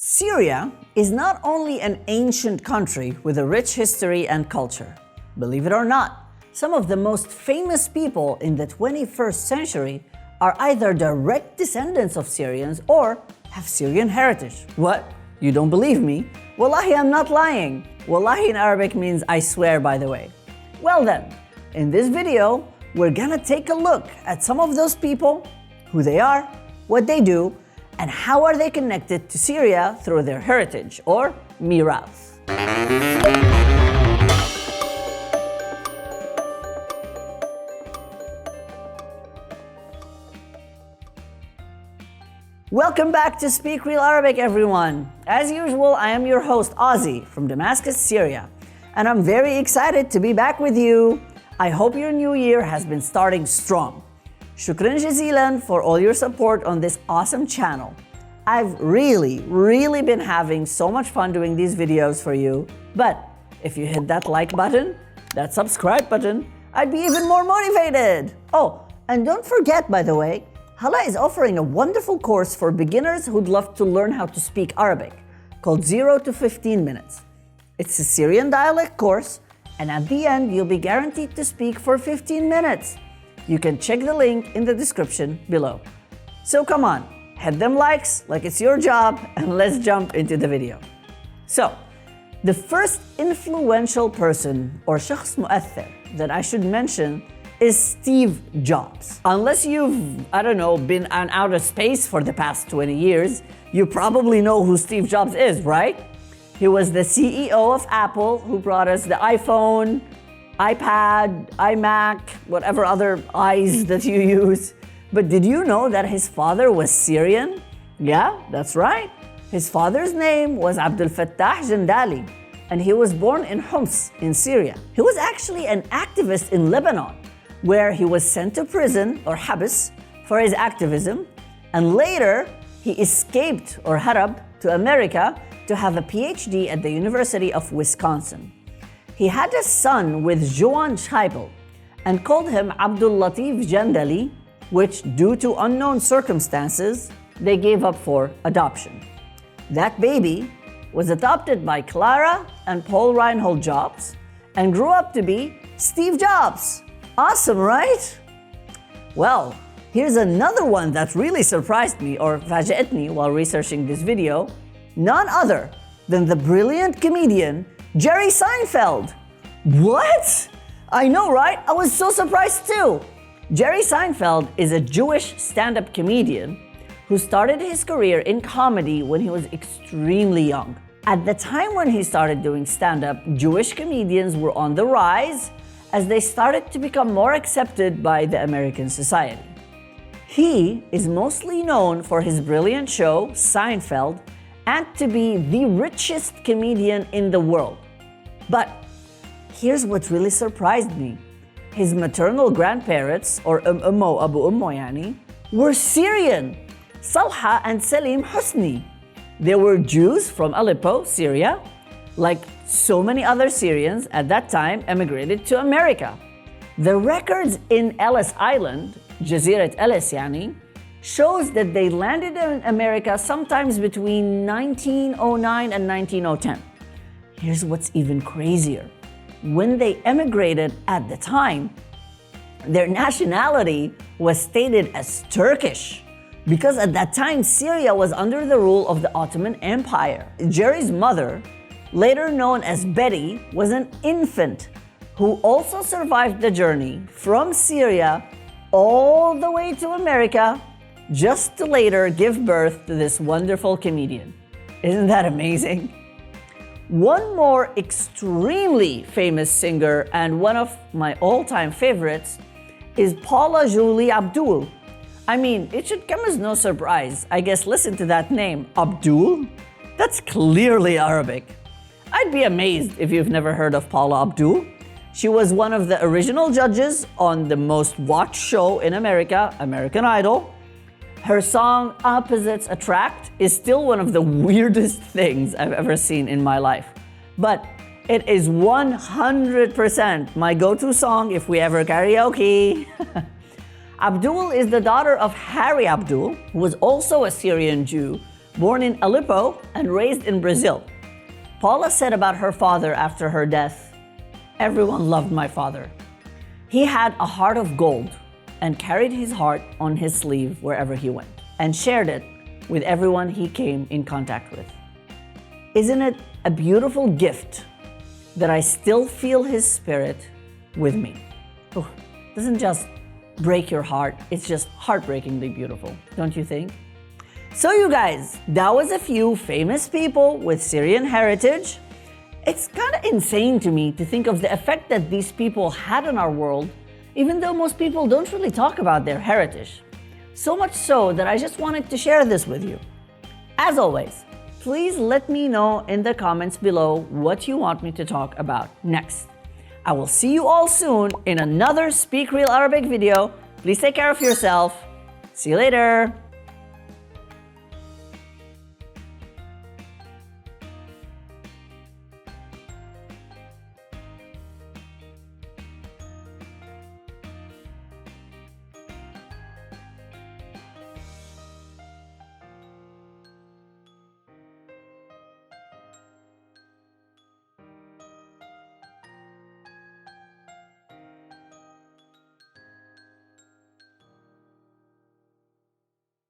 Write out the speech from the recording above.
Syria is not only an ancient country with a rich history and culture. Believe it or not, some of the most famous people in the 21st century are either direct descendants of Syrians or have Syrian heritage. What? You don't believe me? Wallahi, I'm not lying. Wallahi in Arabic means I swear, by the way. Well then, in this video, we're gonna take a look at some of those people, who they are, what they do, and how are they connected to Syria through their heritage, or mirath. Welcome back to Speak Real Arabic, everyone. As usual, I am your host, Ozzy, from Damascus, Syria. And I'm very excited to be back with you. I hope your new year has been starting strong. Shukran jazilan for all your support on this awesome channel. I've really been having so much fun doing these videos for you. But if you hit that like button, that subscribe button, I'd be even more motivated. Oh, and don't forget, by the way, Hala is offering a wonderful course for beginners who'd love to learn how to speak Arabic, called 0 to 15 minutes. It's a Syrian dialect course, and at the end, you'll be guaranteed to speak for 15 minutes. You can check the link in the description below. So come on, hit them likes like it's your job, and let's jump into the video. So, the first influential person, or shakhs mu'athir, that I should mention is Steve Jobs. Unless you've, been on outer space for the past 20 years, you probably know who Steve Jobs is, right? He was the CEO of Apple who brought us the iPhone, iPad, iMac, whatever other I's that you use. But did you know that his father was Syrian? Yeah, that's right. His father's name was Abdul Fattah Jandali, and he was born in Homs in Syria. He was actually an activist in Lebanon, where he was sent to prison, or habs, for his activism, and later he escaped, or harab, to America to have a PhD at the University of Wisconsin. He had a son with Joan Scheibel and called him Abdul Latif Jandali, which, due to unknown circumstances, they gave up for adoption. That baby was adopted by Clara and Paul Reinhold Jobs and grew up to be Steve Jobs. Awesome, right? Well, here's another one that really surprised me, or faja'atni, while researching this video. None other than the brilliant comedian Jerry Seinfeld. What? I know, right? I was so surprised too. Jerry Seinfeld is a Jewish stand-up comedian who started his career in comedy when he was extremely young. At the time when he started doing stand-up, Jewish comedians were on the rise as they started to become more accepted by the American society. He is mostly known for his brilliant show, Seinfeld, and to be the richest comedian in the world. But here's what really surprised me. His maternal grandparents, or ummo abu ummo yani, were Syrian, Salha and Salim Husni. They were Jews from Aleppo, Syria. Like so many other Syrians at that time emigrated to America. The records in Ellis Island, Jazirat Ellis yani, shows that they landed in America sometimes between 1909 and 1910. Here's what's even crazier. When they emigrated at the time, their nationality was stated as Turkish, because at that time Syria was under the rule of the Ottoman Empire. Jerry's mother, later known as Betty, was an infant who also survived the journey from Syria all the way to America, just to later give birth to this wonderful comedian. Isn't that amazing? One more extremely famous singer, and one of my all-time favorites, is Paula Abdul. I mean, it should come as no surprise. I guess listen to that name, Abdul. That's clearly Arabic. I'd be amazed if you've never heard of Paula Abdul. She was one of the original judges on the most watched show in America, American Idol. Her song, Opposites Attract, is still one of the weirdest things I've ever seen in my life. But it is 100% my go-to song if we ever karaoke. Abdul is the daughter of Harry Abdul, who was also a Syrian Jew, Born in Aleppo and raised in Brazil, Paula said about her father after her death, "Everyone loved my father. He had a heart of gold and carried his heart on his sleeve wherever he went and shared it with everyone he came in contact with." Isn't it a beautiful gift that I still feel his spirit with me? Oh, doesn't just break your heart, it's just heartbreakingly beautiful, don't you think? So you guys, that was a few famous people with Syrian heritage. It's kind of insane to me to think of the effect that these people had on our world, even though most people don't really talk about their heritage. So much so that I just wanted to share this with you. As always, please let me know in the comments below what you want me to talk about next. I will see you all soon in another Speak Real Arabic video. Please take care of yourself. See you later.